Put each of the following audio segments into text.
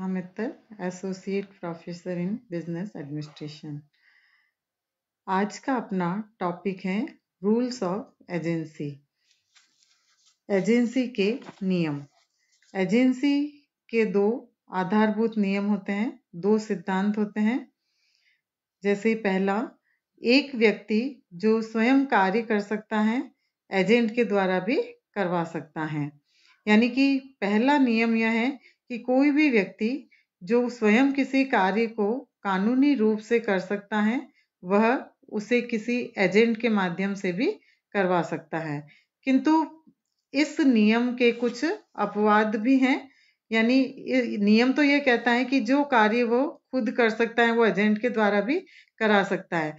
Mittal, associate professor in business administration. आज का अपना टॉपिक है रूल्स ऑफ एजेंसी। एजेंसी के नियम। एजेंसी के दो आधारभूत नियम होते हैं, दो सिद्धांत होते हैं। जैसे पहला, एक व्यक्ति जो स्वयं कार्य कर सकता है एजेंट के द्वारा भी करवा सकता है। यानी कि पहला नियम यह है कि कोई भी व्यक्ति जो स्वयं किसी कार्य को कानूनी रूप से कर सकता है वह उसे किसी एजेंट के माध्यम से भी करवा सकता है। किंतु इस नियम के कुछ अपवाद भी हैं। यानी नियम तो ये कहता है कि जो कार्य वो खुद कर सकता है वो एजेंट के द्वारा भी करा सकता है,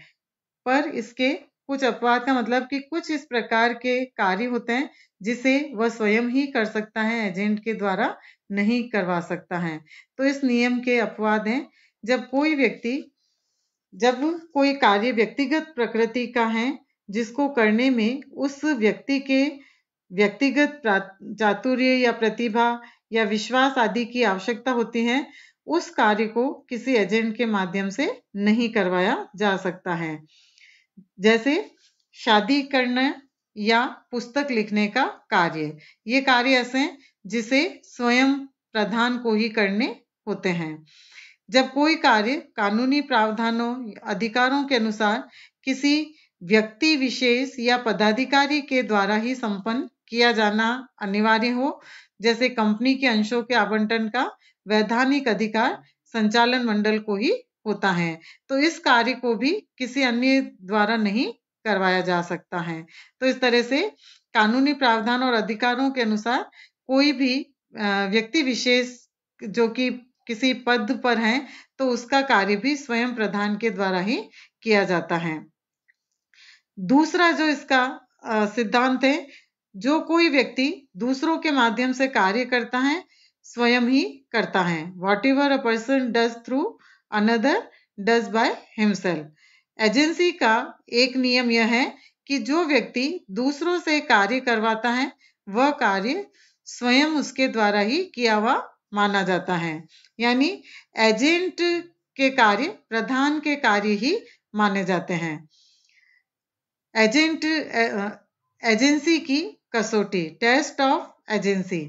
पर इसके कुछ अपवाद का मतलब कि कुछ इस प्रकार के कार्य होते हैं जिसे वह स्वयं ही कर सकता है, एजेंट के द्वारा नहीं करवा सकता है। तो इस नियम के अपवाद हैं, जब कोई कार्य व्यक्तिगत प्रकृति का है जिसको करने में उस व्यक्ति के व्यक्तिगत चातुर्य या प्रतिभा या विश्वास आदि की आवश्यकता होती है, उस कार्य को किसी एजेंट के माध्यम से नहीं करवाया जा सकता है। जैसे शादी करना या पुस्तक लिखने का कार्य, ये कार्य ऐसे हैं जिसे स्वयं प्रधान को ही करने होते हैं। जब कोई कार्य कानूनी प्रावधानों अधिकारों के अनुसार किसी व्यक्ति विशेष या पदाधिकारी के द्वारा ही संपन्न किया जाना अनिवार्य हो, जैसे कंपनी के अंशों के आवंटन का वैधानिक अधिकार संचालन मंडल को ही होता है, तो इस कार्य को भी किसी अन्य द्वारा नहीं करवाया जा सकता है। तो इस तरह से कानूनी प्रावधान और अधिकारों के अनुसार कोई भी व्यक्ति विशेष जो कि किसी पद पर है तो उसका कार्य भी स्वयं प्रधान के द्वारा ही किया जाता है। दूसरा जो इसका सिद्धांत है, जो कोई व्यक्ति दूसरों के माध्यम से कार्य करता है स्वयं ही करता है। What ever a person does through another does by himself. Agency का एक नियम यह है कि जो व्यक्ति दूसरों से कार्य करवाता है वह कार्य स्वयं उसके द्वारा ही किया हुआ माना जाता है। यानी एजेंट के कार्य प्रधान के कार्य ही माने जाते हैं। एजेंसी की कसौटी, टेस्ट ऑफ एजेंसी।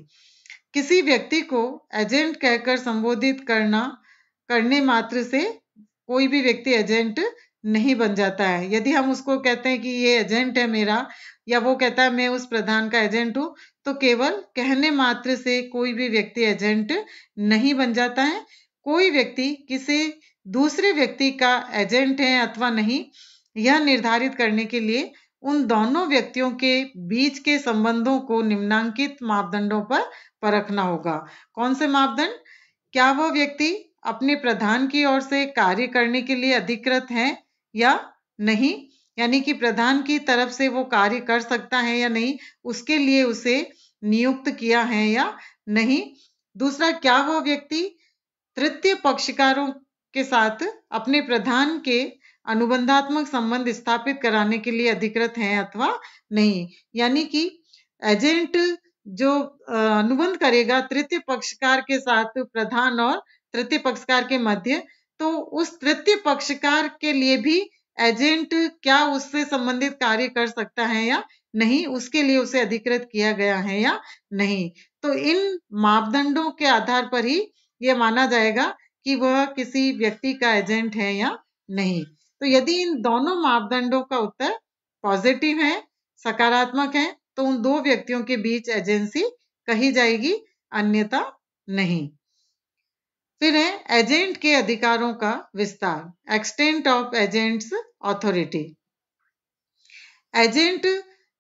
किसी व्यक्ति को एजेंट कहकर संबोधित करने मात्र से कोई भी व्यक्ति एजेंट नहीं बन जाता है। यदि हम उसको कहते हैं कि ये एजेंट है मेरा, या वो कहता है मैं उस प्रधान का एजेंट हूं, तो केवल कहने मात्र से कोई भी व्यक्ति एजेंट नहीं बन जाता है। कोई व्यक्ति किसी दूसरे व्यक्ति का एजेंट है अथवा नहीं, यह निर्धारित करने के लिए उन दोनों व्यक्तियों के बीच के संबंधों को निम्नांकित मापदंडों पर परखना होगा। कौन से मापदंड? क्या वह व्यक्ति अपने प्रधान की ओर से कार्य करने के लिए अधिकृत है या नहीं, यानी कि प्रधान की तरफ से वो कार्य कर सकता है या नहीं, उसके लिए उसे नियुक्त किया है या नहीं। दूसरा, क्या वह व्यक्ति तृतीय पक्षकारों के साथ अपने प्रधान के अनुबंधात्मक संबंध स्थापित कराने के लिए अधिकृत हैं अथवा नहीं। यानी कि एजेंट जो अनुबंध करेगा तृतीय पक्षकार के साथ प्रधान और तृतीय पक्षकार के मध्य, तो उस तृतीय पक्षकार के लिए भी एजेंट क्या उससे संबंधित कार्य कर सकता है या नहीं, उसके लिए उसे अधिकृत किया गया है या नहीं। तो इन मापदंडों के आधार पर ही यह माना जाएगा कि वह किसी व्यक्ति का एजेंट है या नहीं। तो यदि इन दोनों मापदंडों का उत्तर पॉजिटिव है, सकारात्मक है, तो उन दो व्यक्तियों के बीच एजेंसी कही जाएगी, अन्यथा नहीं। फिर है एजेंट के अधिकारों का विस्तार, extent of agents authority. Agent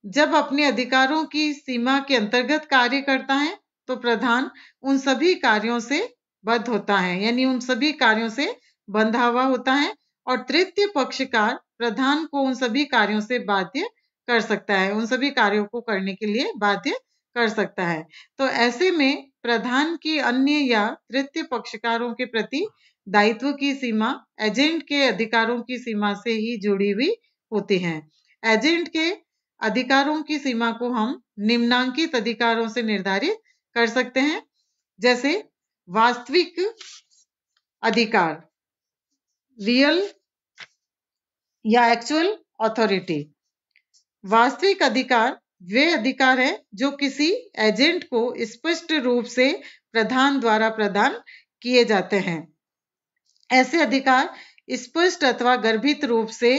जब अपने अधिकारों की सीमा के अंतर्गत कार्य करता है तो प्रधान उन सभी कार्यों से बद्ध होता है, यानी उन सभी कार्यों से बंधा हुआ होता है, और तृतीय पक्षकार प्रधान को उन सभी कार्यों से बाध्य कर सकता है, उन सभी कार्यों को करने के लिए बाध्य कर सकता है। तो ऐसे में प्रधान की अन्य या तृतीय पक्षकारों के प्रति दायित्व की सीमा एजेंट के अधिकारों की सीमा से ही जुड़ी हुई होती है। एजेंट के अधिकारों की सीमा को हम निम्नांकित अधिकारों से निर्धारित कर सकते हैं। जैसे वास्तविक अधिकार, रियल या एक्चुअल अथॉरिटी। वास्तविक अधिकार वे अधिकार हैं जो किसी एजेंट को स्पष्ट रूप से प्रधान द्वारा प्रदान किए जाते हैं। ऐसे अधिकार स्पष्ट अथवा गर्भित रूप से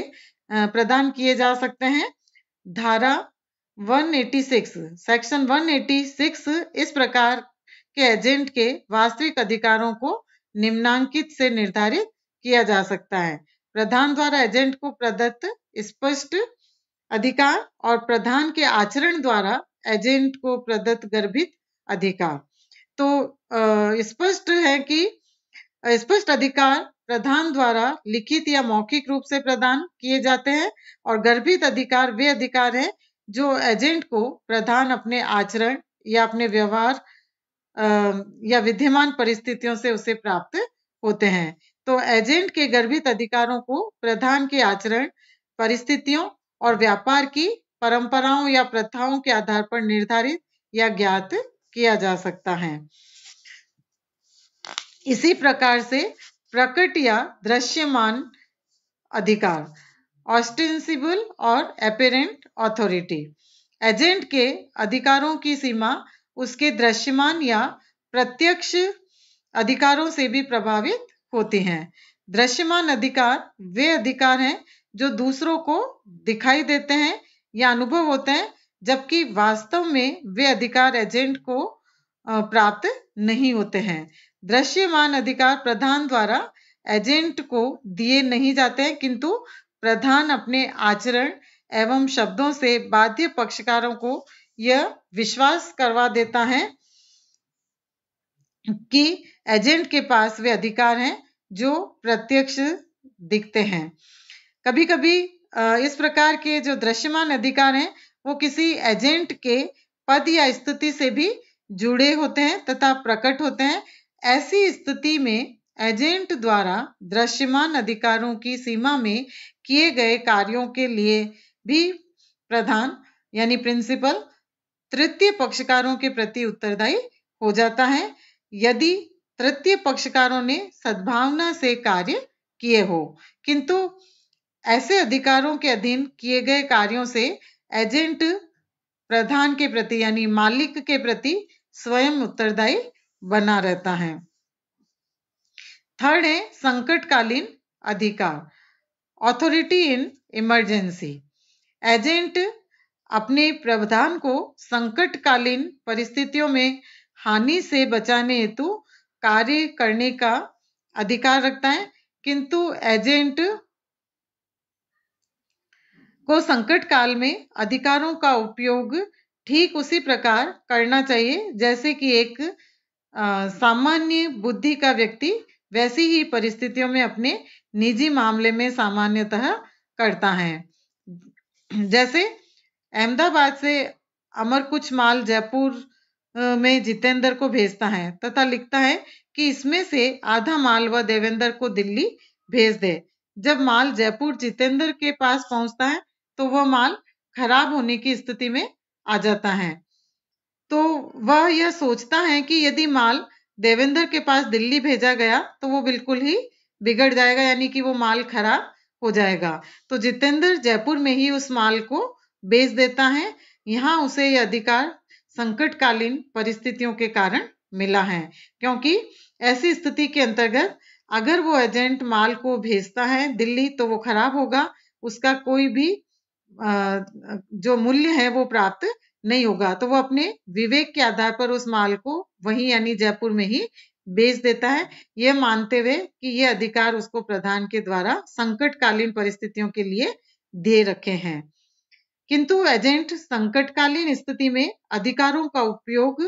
प्रदान किए जा सकते हैं। धारा 186 सेक्शन 186 इस प्रकार के एजेंट के वास्तविक अधिकारों को निम्नांकित से निर्धारित किया जा सकता है। प्रधान द्वारा एजेंट को प्रदत्त स्पष्ट अधिकार और प्रधान के आचरण द्वारा एजेंट को प्रदत्त गर्भित अधिकार। तो स्पष्ट है कि स्पष्ट अधिकार प्रधान द्वारा लिखित या मौखिक रूप से प्रदान किए जाते हैं और गर्भित अधिकार वे अधिकार हैं जो एजेंट को प्रधान अपने आचरण या अपने व्यवहार या विद्यमान परिस्थितियों से उसे प्राप्त होते हैं। तो एजेंट के गर्भित अधिकारों को प्रधान के आचरण, परिस्थितियों और व्यापार की परंपराओं या प्रथाओं के आधार पर निर्धारित या ज्ञात किया जा सकता है। इसी प्रकार से प्रकट या दृश्यमान अधिकार, ऑस्टेंसिबल और एपेरेंट अथॉरिटी। एजेंट के अधिकारों की सीमा उसके दृश्यमान या प्रत्यक्ष अधिकारों से भी प्रभावित होती हैं। दृश्यमान अधिकार वे अधिकार हैं जो दूसरों को दिखाई देते हैं या अनुभव होते हैं, जबकि वास्तव में वे अधिकार एजेंट को प्राप्त नहीं होते हैं। दृश्यमान अधिकार प्रधान द्वारा एजेंट को दिए नहीं जाते हैं, किंतु प्रधान अपने आचरण एवं शब्दों से बाध्य पक्षकारों को यह विश्वास करवा देता है कि एजेंट के पास वे अधिकार हैं जो प्रत्यक्ष दिखते हैं। कभी कभी इस प्रकार के जो दृश्यमान अधिकार हैं वो किसी एजेंट के पद या स्थिति से भी जुड़े होते हैं तथा प्रकट होते हैं। ऐसी स्थिति में एजेंट द्वारा दृश्यमान अधिकारों की सीमा में किए गए कार्यों के लिए भी प्रधान यानी प्रिंसिपल तृतीय पक्षकारों के प्रति उत्तरदायी हो जाता है, यदि तृतीय पक्षकारों ने सद्भावना से कार्य किए हो। किंतु ऐसे अधिकारों के अधीन किए गए कार्यों से एजेंट प्रधान के प्रति यानी मालिक के प्रति स्वयं उत्तरदायी बना रहता है। थर्ड है संकटकालीन अधिकार, ऑथोरिटी इन इमरजेंसी। एजेंट अपने प्रधान को संकटकालीन परिस्थितियों में हानि से बचाने हेतु कार्य करने का अधिकार रखता है, किंतु एजेंट को संकट काल में अधिकारों का उपयोग ठीक उसी प्रकार करना चाहिए जैसे कि एक सामान्य बुद्धि का व्यक्ति वैसी ही परिस्थितियों में अपने निजी मामले में सामान्यतः करता है। जैसे अहमदाबाद से अमर कुछ माल जयपुर में जितेंद्र को भेजता है तथा लिखता है कि इसमें से आधा माल वह देवेंद्र को दिल्ली भेज दे। जब माल जयपुर जितेंद्र के पास पहुंचता है तो वह माल खराब होने की स्थिति में आ जाता है। तो वह यह सोचता है कि यदि माल देवेंद्र के पास दिल्ली भेजा गया तो वो बिल्कुल ही बिगड़ जाएगा, यानी कि वो माल खराब हो जाएगा। तो जितेंद्र जयपुर में ही उस माल को बेच देता है। यहाँ उसे यह अधिकार संकटकालीन परिस्थितियों के कारण मिला है, क्योंकि ऐसी स्थिति के अंतर्गत अगर वो एजेंट माल को भेजता है दिल्ली तो वो खराब होगा, उसका कोई भी जो मूल्य है वो प्राप्त नहीं होगा। तो वो अपने विवेक के आधार पर उस माल को वहीं यानी जयपुर में ही बेच देता है, यह मानते हुए कि यह अधिकार उसको प्रधान के द्वारा संकटकालीन परिस्थितियों के लिए दे रखे हैं। किंतु एजेंट संकटकालीन स्थिति में अधिकारों का उपयोग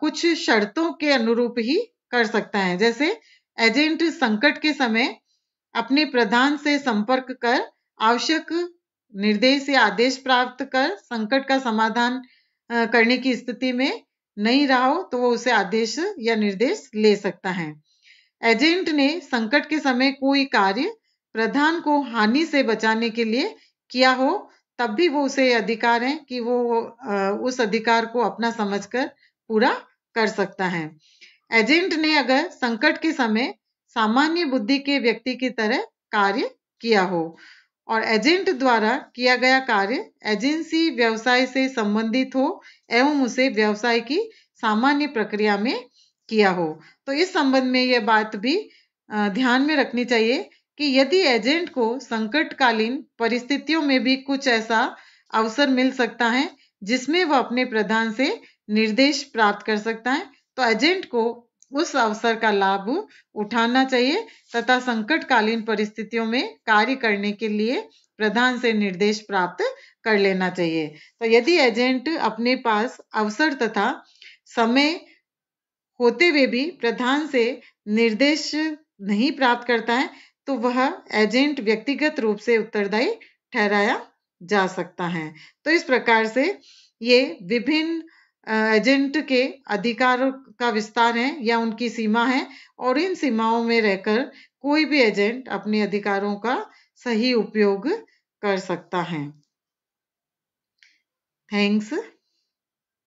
कुछ शर्तों के अनुरूप ही कर सकता है। जैसे एजेंट संकट के समय अपने प्रधान से संपर्क कर आवश्यक निर्देश या आदेश प्राप्त कर संकट का समाधान करने की स्थिति में नहीं रहा हो तो वो उसे आदेश या निर्देश ले सकता है। एजेंट ने संकट के समय कोई कार्य प्रधान को हानि से बचाने के लिए किया हो तब भी वो उसे अधिकार है कि वो उस अधिकार को अपना समझकर पूरा कर सकता है। एजेंट ने अगर संकट के समय सामान्य बुद्धि के व्यक्ति की तरह कार्य किया हो और एजेंट द्वारा किया गया कार्य एजेंसी व्यवसाय से संबंधित हो एवं उसे व्यवसाय की सामान्य प्रक्रिया में किया हो। तो इस संबंध में यह बात भी ध्यान में रखनी चाहिए कि यदि एजेंट को संकटकालीन परिस्थितियों में भी कुछ ऐसा अवसर मिल सकता है जिसमें वह अपने प्रधान से निर्देश प्राप्त कर सकता है, तो एजेंट को उस अवसर का लाभ उठाना चाहिए तथा संकटकालीन परिस्थितियों में कार्य करने के लिए प्रधान से निर्देश प्राप्त कर लेना चाहिए। तो यदि एजेंट अपने पास अवसर तथा समय होते हुए भी प्रधान से निर्देश नहीं प्राप्त करता है, तो वह एजेंट व्यक्तिगत रूप से उत्तरदायी ठहराया जा सकता है। तो इस प्रकार से ये विभिन्न एजेंट के अधिकारों का विस्तार है या उनकी सीमा है और इन सीमाओं में रहकर कोई भी एजेंट अपने अधिकारों का सही उपयोग कर सकता है। थैंक्स।